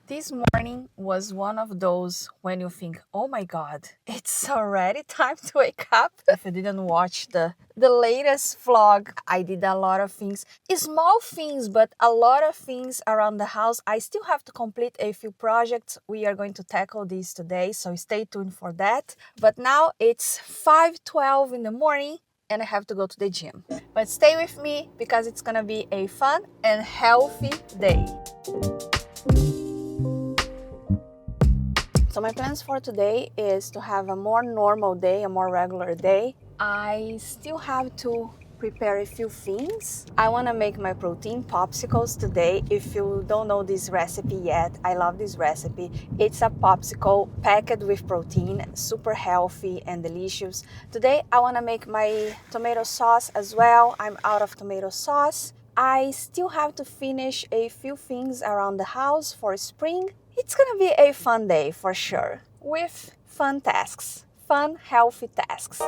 This morning was one of those when you think, oh my God, it's already time to wake up. If you didn't watch the latest vlog, I did a lot of things, small things, but a lot of things around the house. I still have to complete a few projects. We are going to tackle these today, so stay tuned for that. But now it's 5:12 in the morning and I have to go to the gym. But stay with me because it's gonna be a fun and healthy day. So my plans for today is to have a more normal day, a more regular day. I still have to prepare a few things. I want to make my protein popsicles today. If you don't know this recipe yet, I love this recipe. It's a popsicle packed with protein, super healthy and delicious. Today I want to make my tomato sauce as well. I'm out of tomato sauce. I still have to finish a few things around the house for spring. It's gonna be a fun day for sure, with fun tasks, fun, healthy tasks.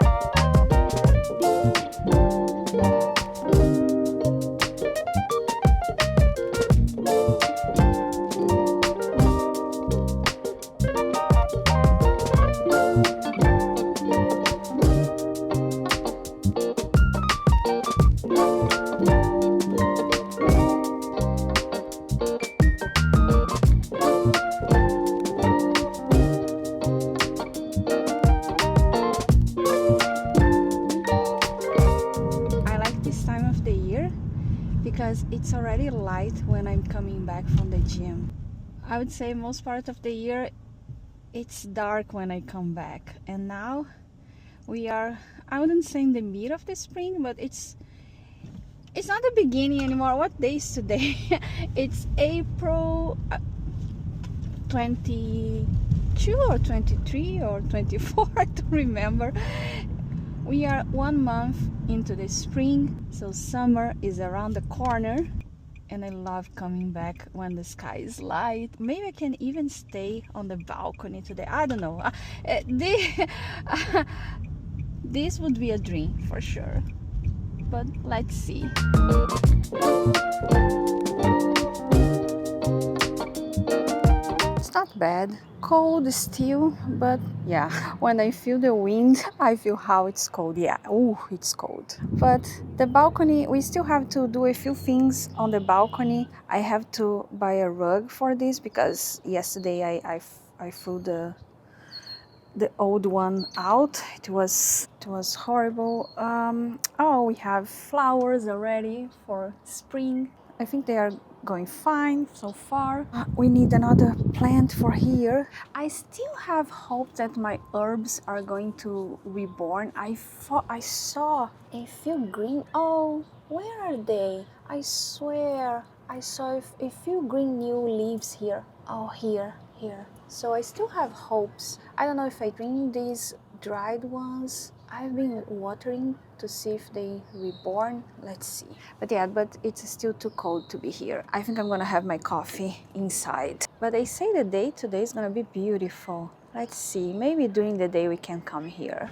Because it's already light when I'm coming back from the gym. I would say most part of the year it's dark when I come back, and now we are, I wouldn't say in the middle of the spring, but it's not the beginning anymore. What day is today? It's April 22 or 23 or 24, I don't remember. We are 1 month into the spring, so summer is around the corner, and I love coming back when the sky is light. Maybe I can even stay on the balcony today. I don't know. This would be a dream for sure, but let's see. It's not bad. Cold still, but yeah, when I feel the wind, I feel how it's cold. Yeah, ooh, it's cold. But the balcony, we still have to do a few things on the balcony. I have to buy a rug for this because yesterday I threw the old one out. It was horrible. Oh, we have flowers already for spring. I think they are going fine so far. We need another plant for here. I still have hope that my herbs are going to reborn. I saw a few green. Oh, where are they? I swear I saw a few green new leaves here. Oh, here. So I still have hopes. I don't know if I drink these dried ones. I've been watering to see if they reborn. Let's see. But it's still too cold to be here. I think I'm gonna have my coffee inside. But they say the day today is gonna be beautiful. Let's see. Maybe during the day we can come here.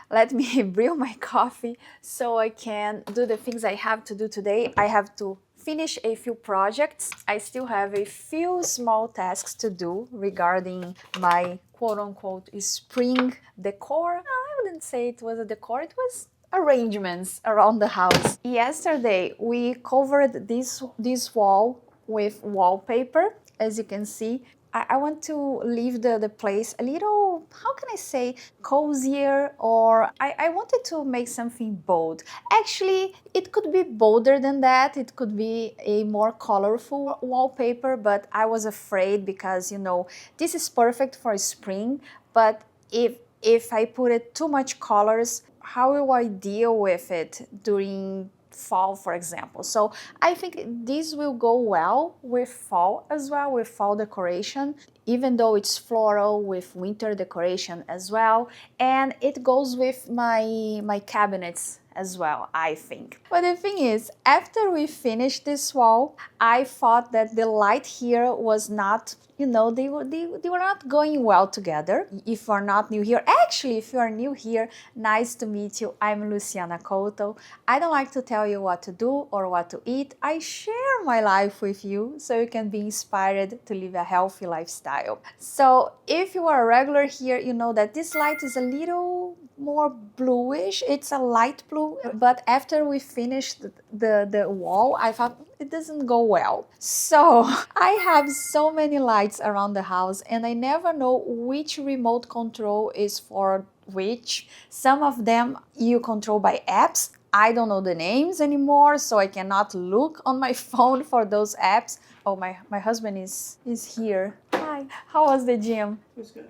Let me brew my coffee so I can do the things I have to do today. I have to finish a few projects. I still have a few small tasks to do regarding my quote-unquote spring decor. No, I wouldn't say it was a decor, it was arrangements around the house. Yesterday we covered this wall with wallpaper. As you can see, I want to leave the place a little, how can I say, cozier, or I wanted to make something bold. Actually, it could be bolder than that. It could be a more colorful wallpaper, but I was afraid because, you know, this is perfect for spring, but if I put it too much colors, how will I deal with it during fall, for example? So I think this will go well with fall as well, with fall decoration, even though it's floral, with winter decoration as well, and it goes with my cabinets as well, I think. But the thing is, after we finished this wall, I thought that the light here was not you know, they were not going well together. If you are not new here, actually, if you are new here, nice to meet you. I'm Luciana Couto. I don't like to tell you what to do or what to eat. I share my life with you so you can be inspired to live a healthy lifestyle. So if you are a regular here, you know that this light is a little more bluish. It's a light blue, but after we finished the wall, I thought it doesn't go well. So I have so many lights around the house and I never know which remote control is for which. Some of them you control by apps. I don't know the names anymore, so I cannot look on my phone for those apps. Oh, my husband is here. Hi, how was the gym? It was good.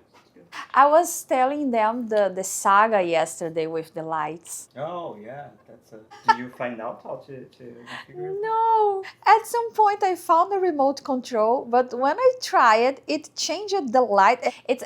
I was telling them the saga yesterday with the lights. Oh yeah, that's a. Did you find out how to configure it? No, at some point I found a remote control, but when I tried it changed the light. It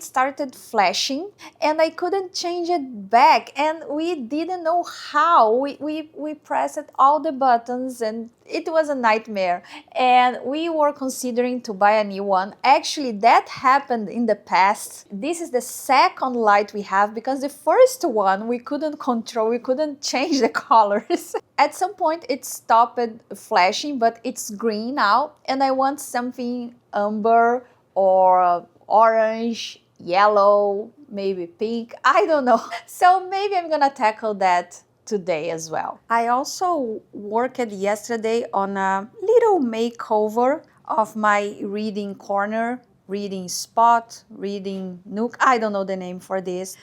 started flashing and I couldn't change it back, and we didn't know how. We pressed all the buttons and it was a nightmare, and we were considering to buy a new one. Actually, that happened in the past. This is the second light we have because the first one we couldn't control, we couldn't change the colors. At some point it stopped flashing, but it's green now, and I want something amber or orange, yellow, maybe pink, I don't know. So maybe I'm gonna tackle that today as well. I also worked yesterday on a little makeover of my reading corner, reading spot, reading nook. I don't know the name for this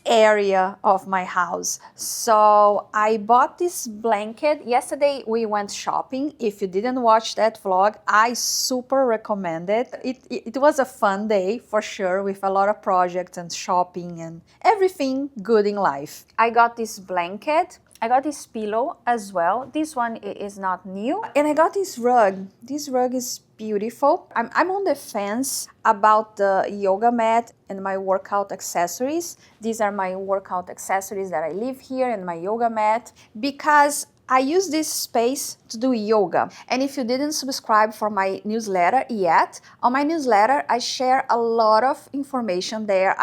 area of my house. So I bought this blanket. Yesterday we went shopping. If you didn't watch that vlog, I super recommend it. It was a fun day for sure, with a lot of projects and shopping and everything good in life. I got this blanket. I got this pillow as well. This one is not new. And I got this rug. This rug is beautiful. I'm on the fence about the yoga mat and my workout accessories. These are my workout accessories that I leave here, and my yoga mat, because I use this space to do yoga. And if you didn't subscribe for my newsletter yet, on my newsletter I share a lot of information there.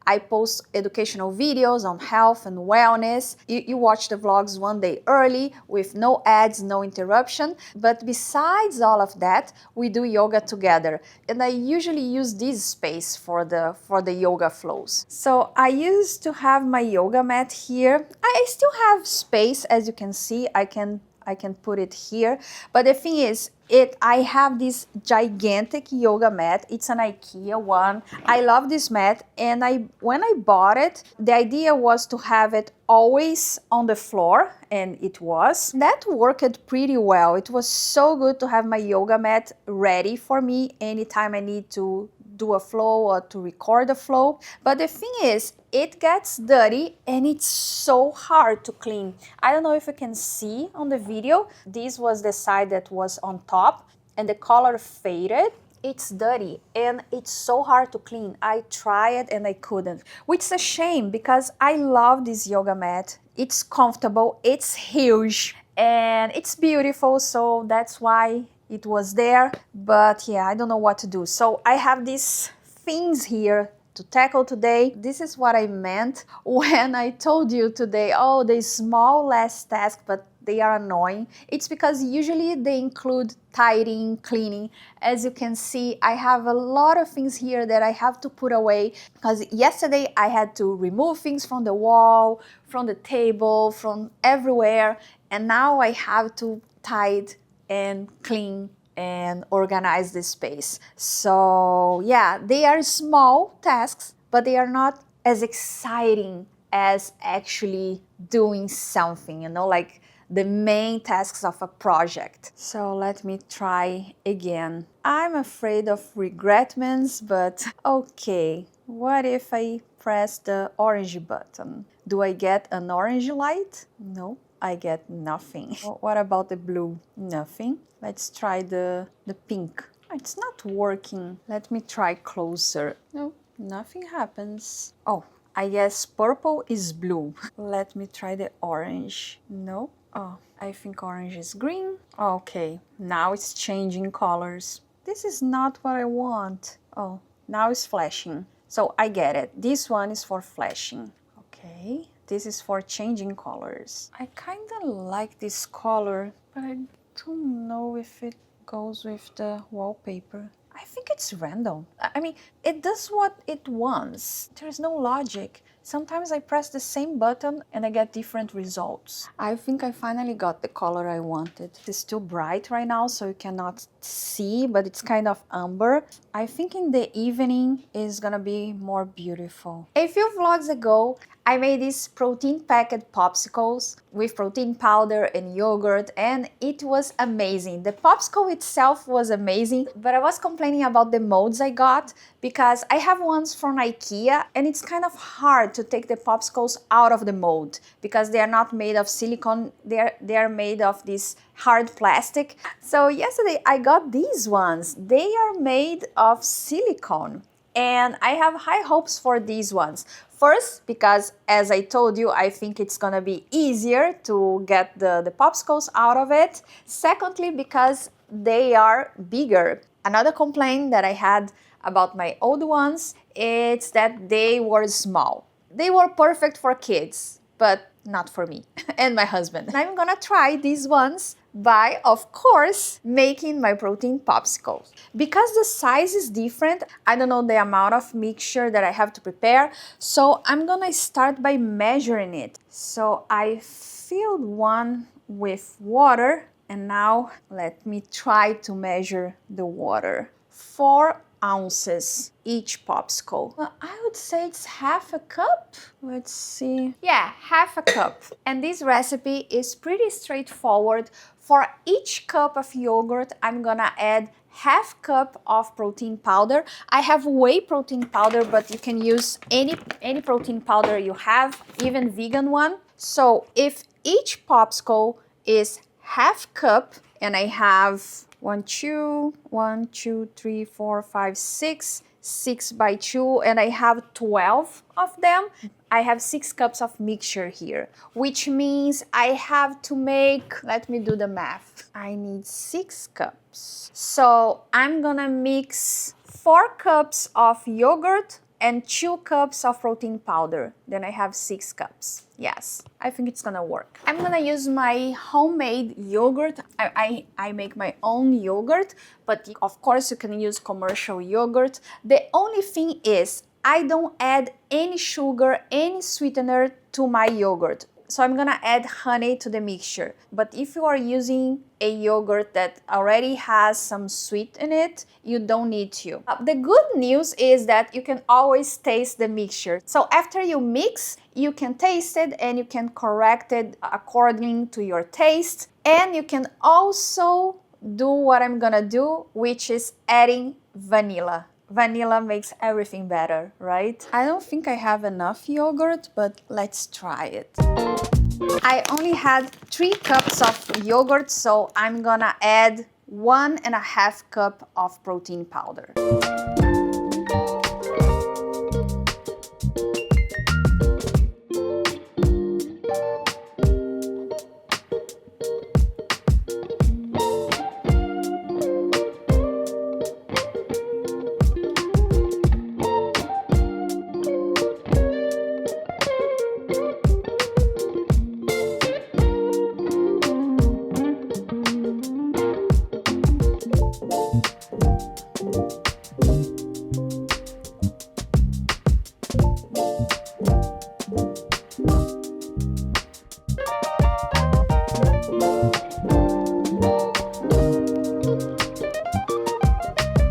I post educational videos on health and wellness. You watch the vlogs one day early with no ads, no interruption. But besides all of that, we do yoga together. And I usually use this space for the yoga flows. So I used to have my yoga mat here. I still have space, as you can see. I can put it here. But the thing is, I have this gigantic yoga mat. It's an IKEA one. I love this mat, and when I bought it, the idea was to have it always on the floor, and it was. That worked pretty well. It was so good to have my yoga mat ready for me anytime I need to do a flow or to record a flow. But the thing is, it gets dirty and it's so hard to clean. I don't know if you can see on the video. This was the side that was on top and the color faded. It's dirty and it's so hard to clean. I tried and I couldn't, which is a shame because I love this yoga mat. It's comfortable, it's huge, and it's beautiful, so that's why it was there. But yeah, I don't know what to do. So I have these things here to tackle today. This is what I meant when I told you today, oh, they small last task, but they are annoying. It's because usually they include tidying, cleaning. As you can see, I have a lot of things here that I have to put away because yesterday I had to remove things from the wall, from the table, from everywhere, and now I have to tidy and clean and organize the space. So yeah, they are small tasks, but they are not as exciting as actually doing something, you know, like the main tasks of a project. So let me try again. I'm afraid of regretments, but okay. What if I press the orange button? Do I get an orange light? No, I get nothing. What about the blue? Nothing. Let's try the pink. It's not working. Let me try closer. No, nothing happens. Oh, I guess purple is blue. Let me try the orange. No. Oh, I think orange is green. Okay, now it's changing colors. this is not what I want. Oh, now it's flashing. So I get it. This one is for flashing. Okay, this is for changing colors. I kind of like this color, but I don't know if it goes with the wallpaper. I think it's random. I mean, it does what it wants. There's no logic. Sometimes I press the same button and I get different results. I think I finally got the color I wanted. It's still bright right now, so you cannot see, but it's kind of amber. I think in the evening is gonna be more beautiful. A few vlogs ago, I made these protein packed popsicles with protein powder and yogurt, and it was amazing. The popsicle itself was amazing, but I was complaining about the molds I got because I have ones from IKEA and it's kind of hard to take the popsicles out of the mold because they are not made of silicone, they are made of this hard plastic. So yesterday I got these ones. They are made of silicone and I have high hopes for these ones. First, because as I told you, I think it's gonna be easier to get the popsicles out of it. Secondly, because they are bigger. Another complaint that I had about my old ones is that they were small. They were perfect for kids, but not for me and my husband. I'm gonna try these ones by, of course, making my protein popsicles. Because the size is different, I don't know the amount of mixture that I have to prepare, so I'm gonna start by measuring it. So I filled one with water, and now let me try to measure the water. 4 ounces each popsicle. Well, I would say it's half a cup. Let's see. Yeah, half a cup. And this recipe is pretty straightforward. For each cup of yogurt, I'm gonna add half cup of protein powder. I have whey protein powder, but you can use any protein powder you have, even vegan one. So if each popsicle is half cup, and I have 1, 2, 3, 4, 5, 6, 6 by 2, and I have 12 of them. I have 6 cups of mixture here, which means I have to make, let me do the math. I need 6 cups. So I'm gonna mix 4 cups of yogurt and 2 cups of protein powder. Then I have 6 cups. Yes, I think it's gonna work. I'm gonna use my homemade yogurt. I make my own yogurt, but of course you can use commercial yogurt. The only thing is, I don't add any sugar, any sweetener to my yogurt. So I'm gonna add honey to the mixture. But if you are using a yogurt that already has some sweet in it, you don't need to. The good news is that you can always taste the mixture. So after you mix, you can taste it and you can correct it according to your taste. And you can also do what I'm gonna do, which is adding vanilla. Vanilla makes everything better, right? I don't think I have enough yogurt, but let's try it. I only had 3 cups of yogurt, so I'm gonna add 1.5 cup of protein powder.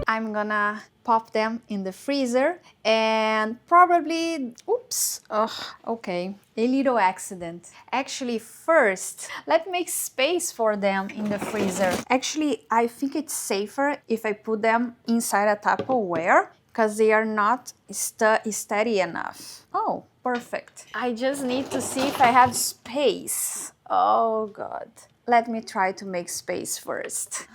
I'm gonna pop them in the freezer and probably, oops, okay, a little accident. Actually, first, let's make space for them in the freezer. Actually, I think it's safer if I put them inside a Tupperware because they are not steady enough. Oh, perfect. I just need to see if I have space. Oh God. Let me try to make space first.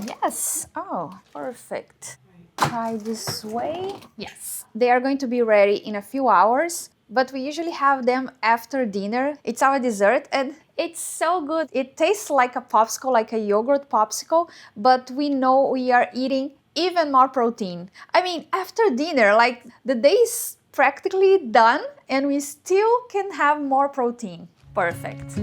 Yes, oh, perfect. Try this way. Yes. They are going to be ready in a few hours, but we usually have them after dinner. It's our dessert and it's so good. It tastes like a popsicle, like a yogurt popsicle, but we know we are eating even more protein. I mean, after dinner, like the day is practically done and we still can have more protein. Perfect.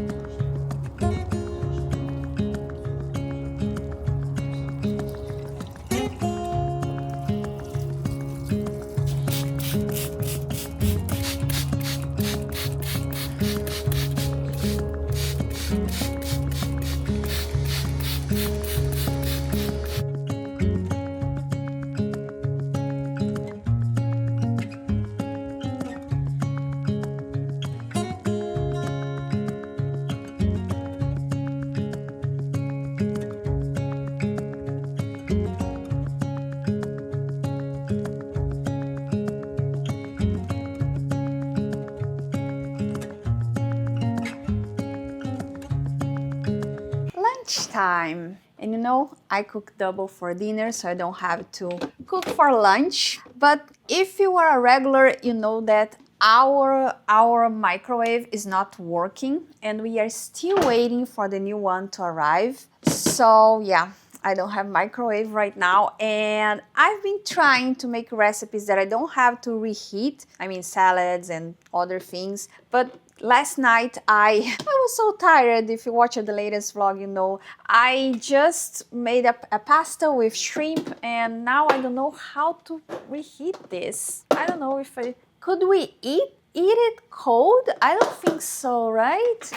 Lunchtime. And you know, I cook double for dinner, so I don't have to cook for lunch. But if you are a regular, you know that our microwave is not working and we are still waiting for the new one to arrive. So yeah, I don't have microwave right now, and I've been trying to make recipes that I don't have to reheat. I mean salads and other things, but last night I was so tired. If you watch the latest vlog, you know I just made a pasta with shrimp, and now I don't know how to reheat this. I don't know if I could we eat it cold. I don't think so, right?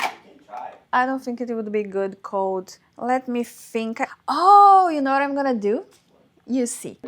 I don't think it would be good cold. Let me think. Oh, you know what I'm gonna do? You see.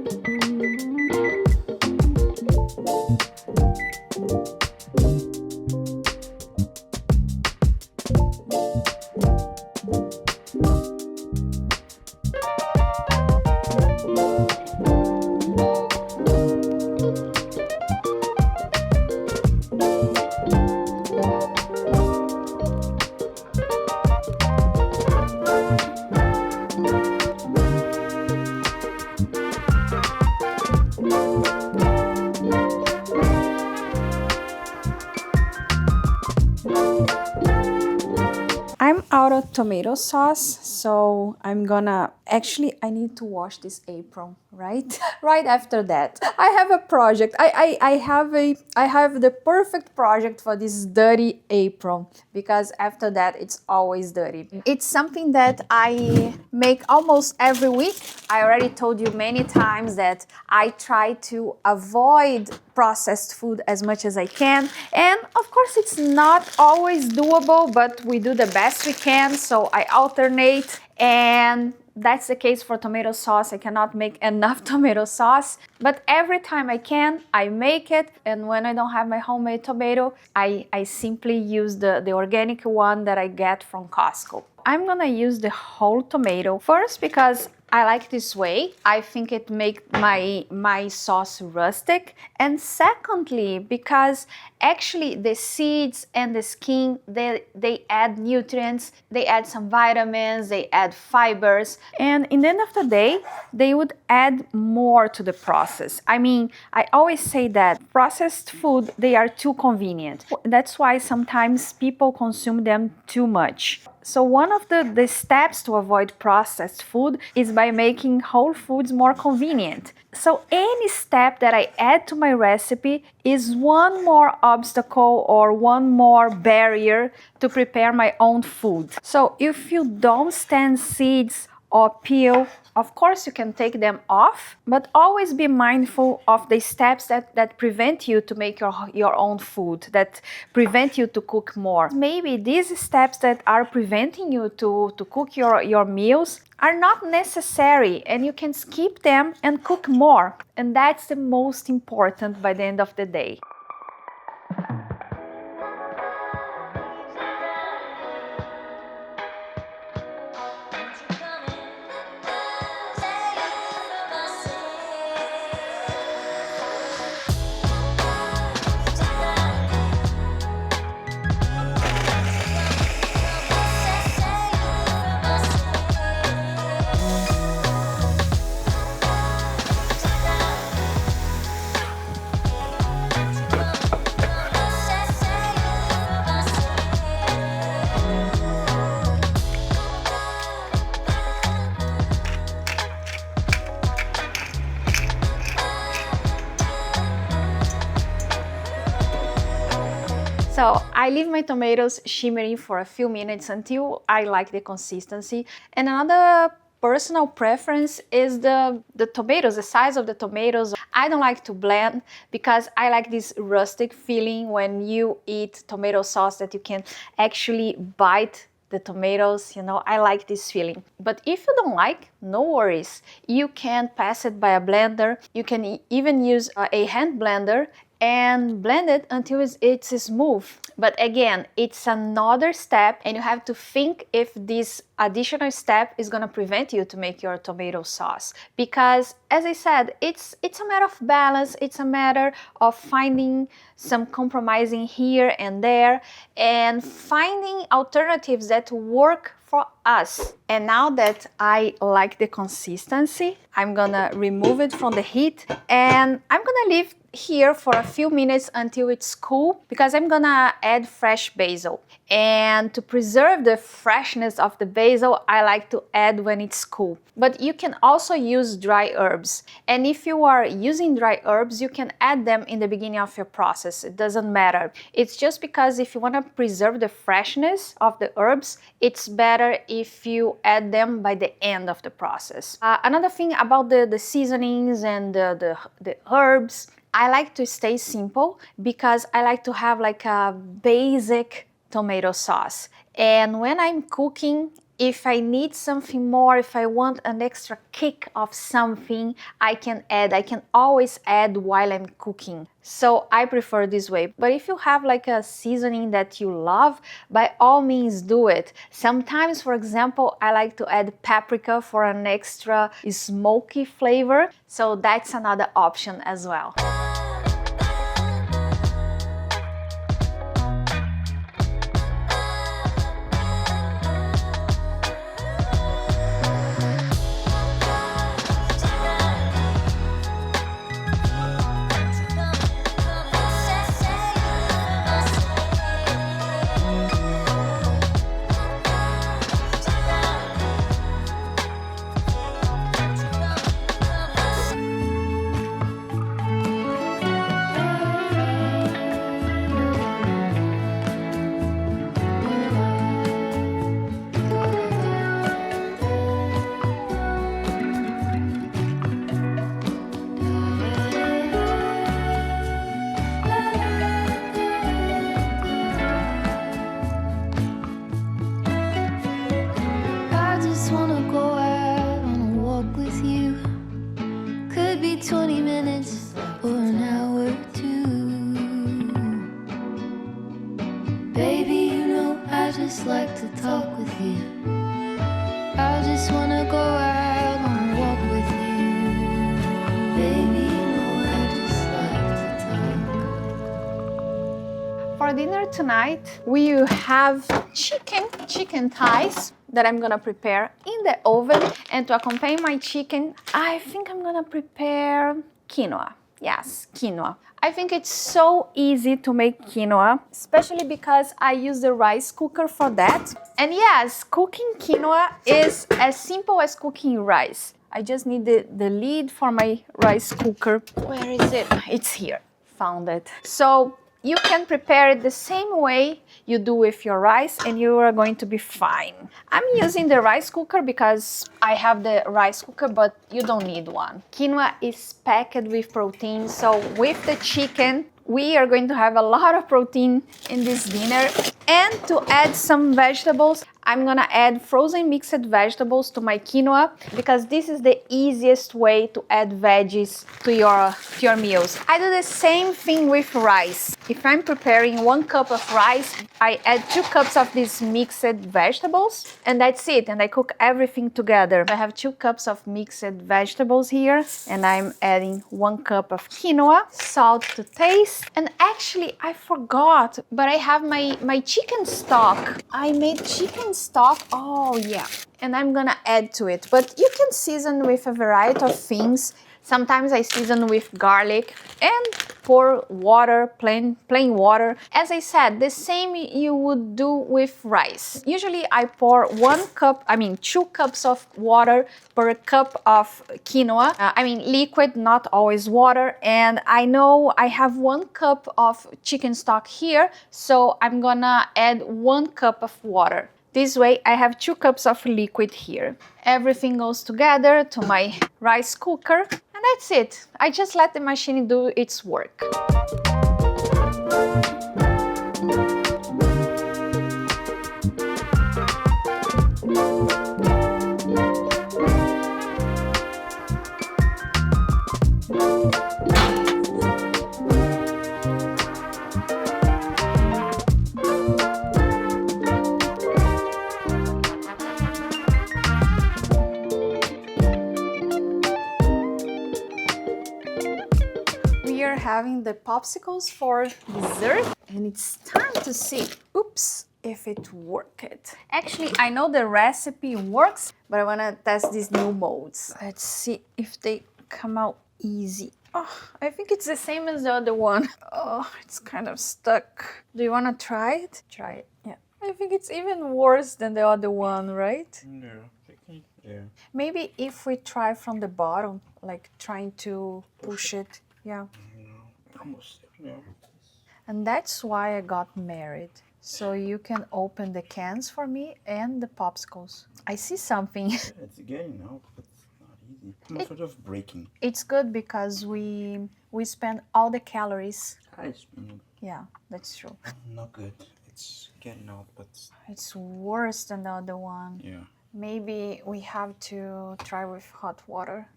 I'm out of tomato sauce, so I'm gonna actually I need to wash this apron, right? Right after that. I have a project. I have the perfect project for this dirty apron, because after that it's always dirty. It's something that I make almost every week. I already told you many times that I try to avoid processed food as much as I can, and of course it's not always doable, but we do the best we can, so I alternate, and that's the case for tomato sauce. I cannot make enough tomato sauce, but every time I can, I make it, and when I don't have my homemade tomato, I simply use the organic one that I get from Costco. I'm gonna use the whole tomato first because I like this way. I think it makes my sauce rustic. And secondly, because actually the seeds and the skin, they add nutrients, they add some vitamins, they add fibers. And in the end of the day, they would add more to the process. I mean, I always say that processed food, they are too convenient. That's why sometimes people consume them too much. So one of the steps to avoid processed food is by making whole foods more convenient. So any step that I add to my recipe is one more obstacle or one more barrier to prepare my own food. So if you don't stand seeds or peel, of course you can take them off, but always be mindful of the steps that prevent you to make your own food, that prevent you to cook more. Maybe these steps that are preventing you to cook your meals are not necessary, and you can skip them and cook more. And that's the most important by the end of the day. I leave my tomatoes shimmering for a few minutes until I like the consistency. And another personal preference is the tomatoes, the size of the tomatoes. I don't like to blend because I like this rustic feeling when you eat tomato sauce that you can actually bite the tomatoes, you know, I like this feeling. But if you don't like, no worries. You can pass it by a blender. You can even use a hand blender and blend it until it's smooth. But again, it's another step and you have to think if this additional step is gonna prevent you to make your tomato sauce. Because as I said, it's a matter of balance, it's a matter of finding some compromising here and there and finding alternatives that work for us. And now that I like the consistency, I'm gonna remove it from the heat and I'm gonna leave here for a few minutes until it's cool because I'm gonna add fresh basil. And to preserve the freshness of the basil, I like to add when it's cool. But you can also use dry herbs. And if you are using dry herbs, you can add them in the beginning of your process. It doesn't matter. It's just because if you want to preserve the freshness of the herbs, it's better if you add them by the end of the process. Another thing about the seasonings and the herbs, I like to stay simple because I like to have like a basic tomato sauce. And when I'm cooking, if I need something more, if I want an extra kick of something, I can always add while I'm cooking. So I prefer this way. But if you have like a seasoning that you love, by all means do it. Sometimes, for example, I like to add paprika for an extra smoky flavor. So that's another option as well. Like to talk with you. I just wanna go out on a walk with you. Baby, you know I just like to talk. For dinner tonight, we have chicken thighs that I'm gonna prepare in the oven. And to accompany my chicken, I think I'm gonna prepare quinoa. Yes, quinoa. I think it's so easy to make quinoa, especially because I use the rice cooker for that. And yes, cooking quinoa is as simple as cooking rice. I just need the lid for my rice cooker. Where is it? It's here. Found it. So you can prepare it the same way you do with your rice and you are going to be fine. I'm using the rice cooker because I have the rice cooker, but you don't need one. Quinoa is packed with protein, so with the chicken, we are going to have a lot of protein in this dinner. And to add some vegetables, I'm gonna add frozen mixed vegetables to my quinoa because this is the easiest way to add veggies to your meals. I do the same thing with rice. If I'm preparing 1 cup of rice, I add 2 cups of these mixed vegetables and that's it. And I cook everything together. I have 2 cups of mixed vegetables here and I'm adding 1 cup of quinoa, salt to taste. And actually, I forgot, but I have my chicken stock. I made chicken stock, oh yeah, and I'm gonna add to it. But you can season with a variety of things. Sometimes I season with garlic and pour water, plain water. As I said, the same you would do with rice. Usually I pour 2 cups of water per cup of quinoa. Liquid, not always water. And I know I have 1 cup of chicken stock here, so I'm gonna add 1 cup of water. This way I have 2 cups of liquid here. Everything goes together to my rice cooker, and that's it. I just let the machine do its work. We are having the popsicles for dessert, and it's time to see, if it worked. Actually, I know the recipe works, but I wanna test these new molds. Let's see if they come out easy. Oh, I think it's the same as the other one. Oh, it's kind of stuck. Do you wanna try it? Try it, yeah. I think it's even worse than the other one, right? Yeah. Maybe if we try from the bottom, like trying to push it, yeah. Almost, yeah. And that's why I got married. So you can open the cans for me and the popsicles. I see something. It's getting out, but it's not easy. I'm sort of breaking. It's good because we spend all the calories. Yeah, that's true. Not good. It's getting out, but It's worse than the other one. yeah. Maybe we have to try with hot water.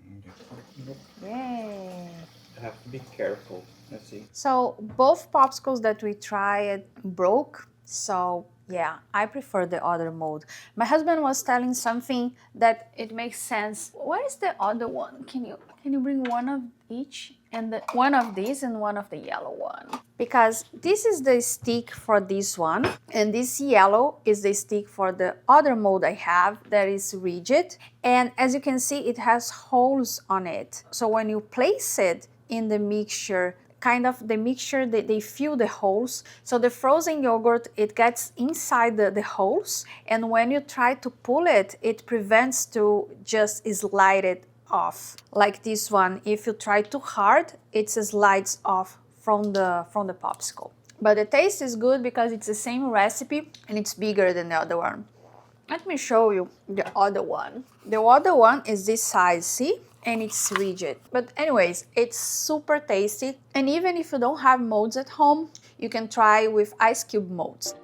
Yay! I have to be careful. Let's see. So both popsicles that we tried broke. So yeah, I prefer the other mold. My husband was telling something that it makes sense. What is the other one? Can you bring one of each? And one of these and one of the yellow one. Because this is the stick for this one, and this yellow is the stick for the other mold I have that is rigid. And as you can see, it has holes on it. So when you place it in the mixture, they fill the holes. So the frozen yogurt, it gets inside the holes. And when you try to pull it, it prevents to just slide it off. Like this one, if you try too hard, it slides off from the popsicle. But the taste is good because it's the same recipe and it's bigger than the other one. Let me show you the other one. The other one is this size, see? And it's rigid. But anyways, it's super tasty. And even if you don't have molds at home, you can try with ice cube molds.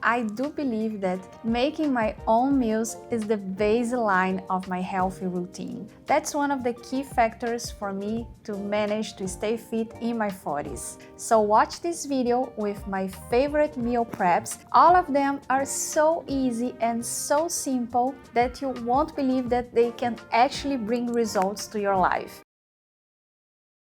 I do believe that making my own meals is the baseline of my healthy routine. That's one of the key factors for me to manage to stay fit in my 40s. So watch this video with my favorite meal preps. All of them are so easy and so simple that you won't believe that they can actually bring results to your life.